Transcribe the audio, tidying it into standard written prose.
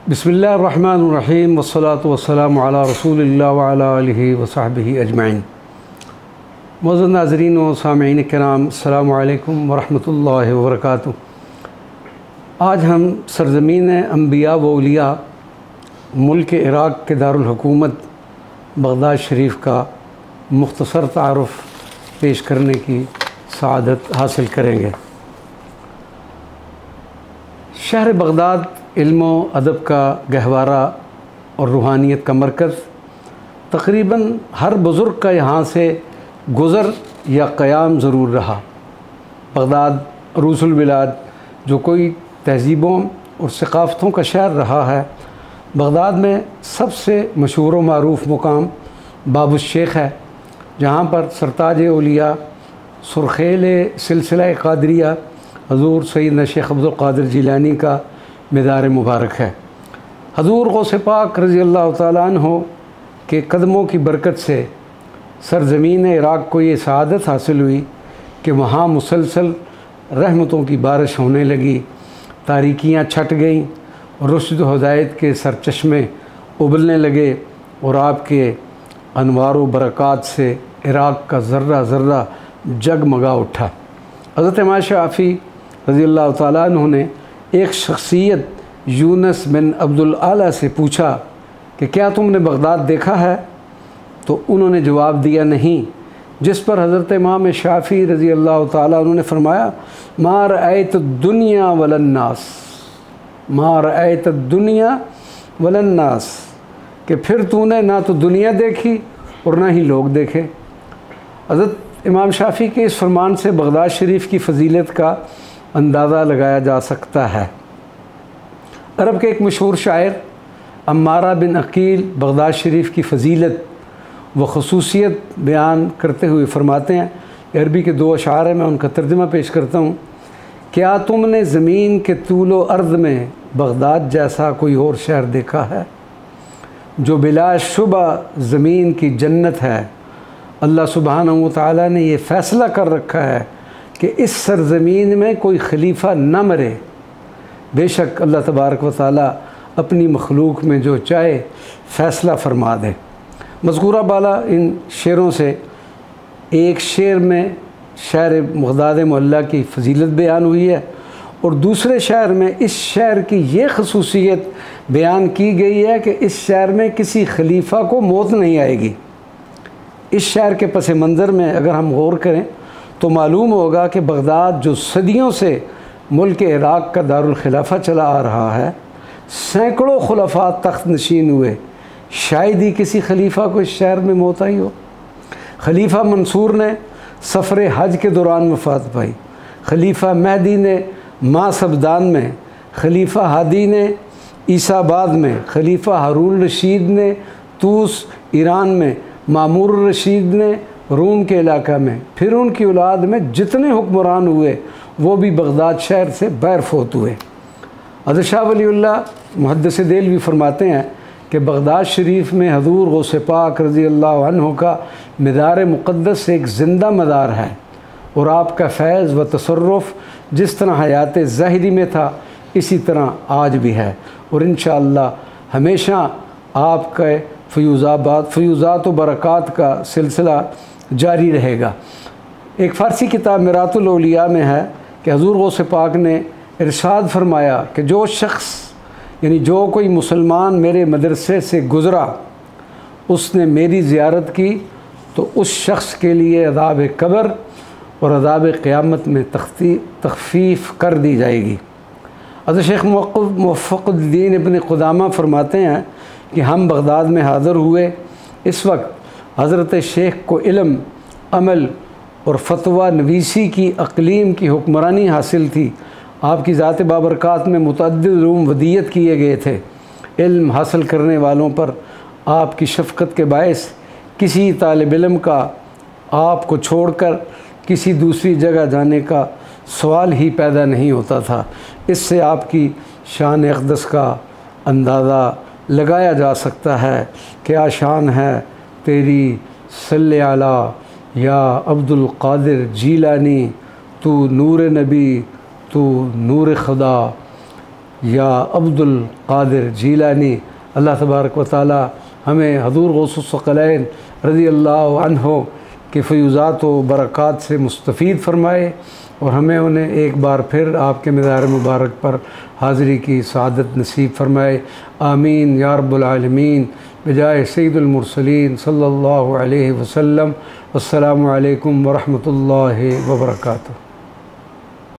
बिस्मिल्लाहिर्रहमानिर्रहीम वस्सलातु वस्सलामु अला रसूलिल्लाह व अला आलिहि व सहबिहि अजमईन। मौजूद नाज़रीन व सामीईन किराम, अस्सलामु अलैकुम व रहमतुल्लाहि व बरकातुहू। आज हम सरज़मीन अंबिया व औलिया मुल्क इराक़ के दारुल हुकूमत बगदाद शरीफ का मुख्तसर तारुफ़ पेश करने की सआदत हासिल करेंगे। शहर बगदाद इल्म व अदब का गहवारा और रूहानियत का मरकज़, तकरीबन हर बुज़ुर्ग का यहाँ से गुज़र या क़याम ज़रूर रहा। बगदाद अरूसुल बिलाद जो कोई तहज़ीबों और सक़ाफ़तों का शहर रहा है, बगदाद में सबसे मशहूर व मारूफ़ मुकाम बाबुश शेख है, जहाँ पर सरताज औलिया सुरखेल सिलसिला क़ादरिया हज़ूर सैयदना शेख अब्दुल क़ादिर जिलानी का मज़ार मुबारक है। हज़ूर गौस पाक रज़ी अल्लाह तआला अन्हु के कदमों की बरकत से सरज़मीन इराक़ को ये सआदत हासिल हुई कि वहाँ मुसलसल रहमतों की बारिश होने लगी, तारीकियाँ छट गईं, रुश्द व हिदायत के सरचश्मे उबलने लगे और आपके अनवार व बरक़ात से इराक़ का ज़र्रा ज़र्रा जगमगा उठा। हज़रत इमाम शाफ़ी रज़ी अल्लाह तआला अन्हु ने एक शख्सियत यूनस बिन अब्दुल आला से पूछा कि क्या तुमने बगदाद देखा है? तो उन्होंने जवाब दिया नहीं, जिस पर हज़रत इमाम शाफ़ी रज़ी अल्लाह तआला उन्होंने फरमाया, मा रअयत दुनिया वलन्नास, मा रअयत दुनिया वलन्नास, कि फिर तूने ना तो दुनिया देखी और ना ही लोग देखे। हज़रत इमाम शाफ़ी के इस फरमान से बगदाद शरीफ की फ़जीलत का अंदाज़ा लगाया जा सकता है। अरब के एक मशहूर शायर अम्मारा बिन अकील बगदाद शरीफ की फ़जीलत व ख़ुसूसियत बयान करते हुए फ़रमाते हैं, अरबी के दो अशार हैं, मैं उनका तर्जुमा पेश करता हूँ। क्या तुमने ज़मीन के तूलो अर्ज़ में बगदाद जैसा कोई और शहर देखा है? जो बिलाशुबा ज़मीन की जन्नत है। अल्लाह सुब्हानहू व तआला ने ये फ़ैसला कर रखा है कि इस सरज़मीन में कोई खलीफा न मरे। बेशक अल्लाह तबारक व तआला अपनी मखलूक में जो चाहे फ़ैसला फरमा दे। मज़कूरा बाला इन शेरों से एक शेर में शहर बगदाद मोहल्ला की फ़जीलत बयान हुई है और दूसरे शहर में इस शहर की ये खसूसियत बयान की गई है कि इस शहर में किसी खलीफा को मौत नहीं आएगी। इस शहर के पस मंज़र में अगर हम गौर करें तो मालूम होगा कि बगदाद जो सदियों से मुल्क इराक़ का दारुल खिलाफा चला आ रहा है, सैकड़ों खुलफा तख्त नशीन हुए, शायद ही किसी खलीफा को इस शहर में मौत आई हो। खलीफा मंसूर ने सफ़र हज के दौरान वफ़ात पाई, खलीफा महदी ने मासबदान में, खलीफा हादी ने ईसाबाद में, खलीफा हारून रशीद ने तूस ईरान में, मामूर रशीद ने रूम के इलाका में, फिर उनकी औलाद में जितने हुक्मरान हुए वो भी बगदाद शहर से बैरफोत हुए। हज़रत शाह वलीउल्लाह मुहद्दिस देलवी फरमाते हैं कि बगदाद शरीफ में हज़ूर गौस पाक रज़ी अल्लाह अन्हु का मज़ार मुक़द्दस एक ज़िंदा मज़ार है और आपका फैज़ व तसर्रुफ़ जिस तरह हयात ज़ाहिरी में था इसी तरह आज भी है और इंशाअल्लाह हमेशा आपका फ़यूज़ात व बरक़ात का सिलसिला जारी रहेगा। एक फ़ारसी किताब मिरातुल औलिया में है कि हज़ूर गौस पाक ने इरशाद फरमाया कि जो शख्स यानी जो कोई मुसलमान मेरे मदरसे से गुज़रा उसने मेरी ज़ियारत की तो उस शख्स के लिए अज़ाब कब्र और अज़ाब क़यामत में तख़फ़ीफ़ कर दी जाएगी। हज़रत शेख मुवफ़्फ़क़ुद्दीन इब्न क़ुदामा फरमाते हैं कि हम बगदाद में हाज़िर हुए। इस वक्त हज़रत शेख को इल्म, अमल और फतवा नवीसी की अक़लीम की हुक्मरानी हासिल थी। आपकी ज़ात बाबरकात में मुतअद्दिद रूम वदियत किए गए थे। इल्म हासिल करने वालों पर आपकी शफ़क़त के बायस किसी तालिब इल्म का आपको छोड़कर किसी दूसरी जगह जाने का सवाल ही पैदा नहीं होता था। इससे आपकी शान अक़दस का अंदाज़ा लगाया जा सकता है। क्या शान है तेरी सल्ले अला या अब्दुल क़ादिर जीलानी, तू नूर नबी तू नूर खुदा, या अब्दुल कादिर जीलानी। अल्लाह तबारक व तआला हमें हज़ूर गौसुस सकलैन रज़ी अल्लाह अन्हो के फ़यूज़ात व बरक़ात से मुस्तफ़ीद फ़रमाए और हमें उन्हें एक बार फिर आपके मज़ार मुबारक पर हाज़िरी की सआदत नसीब फ़रमाए। आमीन या रब्बुल आलमीन बिजाए सय्यिदुल मुरसलीन सल्लल्लाहु अलैहि वसल्लम। अस्सलामु अलैकुम व रहमतुल्लाहि व बरकातुहू।